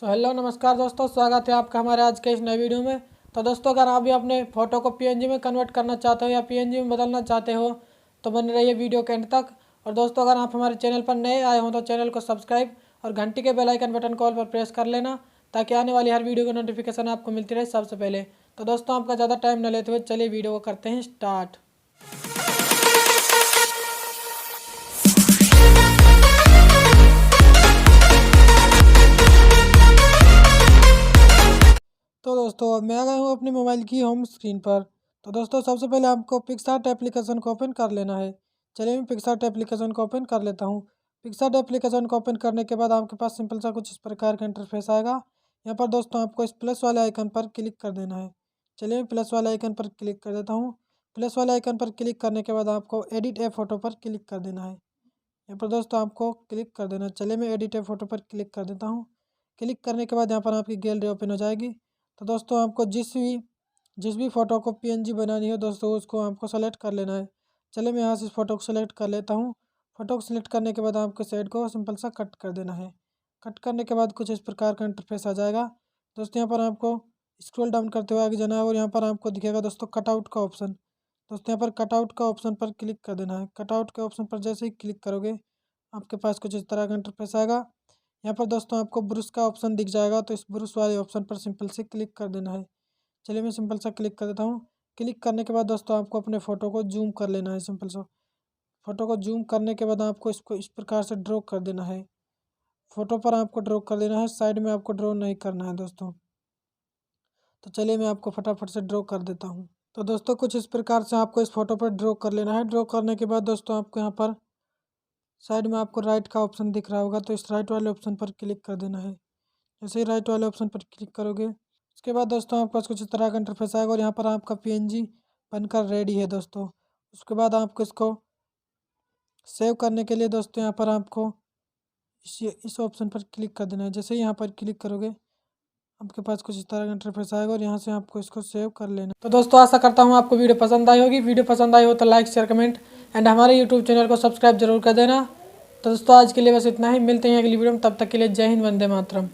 Hello नमस्कार दोस्तों, स्वागत है आपका हमारे आज के इस नए वीडियो में। तो दोस्तों, अगर आप भी अपने फ़ोटो को पीएनजी में कन्वर्ट करना चाहते हो या पीएनजी में बदलना चाहते हो तो बने रहिए वीडियो के अंत तक। और दोस्तों, अगर आप हमारे चैनल पर नए आए हो तो चैनल को सब्सक्राइब और घंटी के बेल आइकन बटन कॉल पर प्रेस कर लेना, ताकि आने वाली हर वीडियो की नोटिफिकेशन आपको मिलती रहे सबसे पहले। तो दोस्तों, आपका ज़्यादा टाइम न लेते हुए चलिए वीडियो को करते हैं स्टार्ट। तो दोस्तों, मैं आ गया हूँ अपने मोबाइल की होम स्क्रीन पर। तो दोस्तों, सबसे पहले आपको पिक्सआर्ट एप्लीकेशन को ओपन कर लेना है। चलिए मैं पिक्सआर्ट एप्लीकेशन को ओपन कर लेता हूँ। पिक्सआर्ट एप्लीकेशन को ओपन करने के बाद आपके पास सिंपल सा कुछ इस प्रकार का इंटरफेस आएगा। यहाँ पर दोस्तों आपको इस प्लस वाले आइकन पर क्लिक कर देना है। चलिए मैं प्लस वाले आइकन पर क्लिक कर देता हूँ। प्लस वाले आइकन पर क्लिक करने के बाद आपको एडिट ए फ़ोटो पर क्लिक कर देना है। यहाँ पर दोस्तों आपको क्लिक कर देना है। चलिए मैं एडिट ए फ़ोटो पर क्लिक कर देता हूँ। क्लिक करने के बाद यहाँ पर आपकी गैलरी ओपन हो जाएगी। तो दोस्तों, आपको जिस भी फ़ोटो को पीएनजी बनानी हो दोस्तों, उसको आपको सेलेक्ट कर लेना है। चलिए मैं यहाँ से इस फ़ोटो को सेलेक्ट कर लेता हूँ। फ़ोटो को सेलेक्ट करने के बाद आपको साइड को सिंपल सा कट कर देना है। कट करने के बाद कुछ इस प्रकार का इंटरफेस आ जाएगा। दोस्तों, यहाँ पर आपको स्क्रॉल डाउन करते हुए आगे जाना है और यहाँ पर आपको दिखेगा दोस्तों कटआउट का ऑप्शन। दोस्तों, यहाँ पर कटआउट का ऑप्शन पर क्लिक कर देना है। कटआउट के ऑप्शन पर जैसे ही क्लिक करोगे आपके पास कुछ इस तरह का इंटरफेस आएगा। यहाँ पर दोस्तों आपको ब्रश का ऑप्शन दिख जाएगा, तो इस ब्रश वाले ऑप्शन पर सिंपल से क्लिक कर देना है। चलिए मैं सिंपल सा क्लिक कर देता हूँ। क्लिक करने के बाद दोस्तों आपको अपने फ़ोटो को जूम कर लेना है। सिंपल सा फ़ोटो को जूम करने के बाद आपको इसको इस प्रकार से ड्रॉ कर देना है। फ़ोटो पर आपको ड्रॉ कर देना है, साइड में आपको ड्रॉ नहीं करना है दोस्तों। तो चलिए मैं आपको फटाफट से ड्रॉ कर देता हूँ। तो दोस्तों, कुछ इस प्रकार से आपको इस फ़ोटो पर ड्रॉ कर लेना है। ड्रॉ करने के बाद दोस्तों आपको यहाँ पर साइड में आपको राइट का ऑप्शन दिख रहा होगा, तो इस राइट वाले ऑप्शन पर क्लिक कर देना है। जैसे ही राइट वाले ऑप्शन पर क्लिक करोगे उसके बाद दोस्तों आपके पास कुछ इस तरह का इंटरफेस आएगा और यहाँ पर आपका पीएनजी बनकर रेडी है दोस्तों। उसके बाद आपको इसको सेव करने के लिए दोस्तों यहाँ पर आपको इस ऑप्शन पर क्लिक कर देना है। जैसे ही यहाँ पर क्लिक करोगे आपके पास कुछ इस तरह का इंटरफेस आएगा और यहाँ से आपको इसको सेव कर लेना। तो दोस्तों, आशा करता हूँ आपको वीडियो पसंद आई होगी। वीडियो पसंद आई हो तो लाइक शेयर कमेंट एंड हमारे यूट्यूब चैनल को सब्सक्राइब जरूर कर देना। तो दोस्तों, आज के लिए बस इतना ही। मिलते हैं अगली वीडियो में, तब तक के लिए जय हिंद, वंदे मातरम।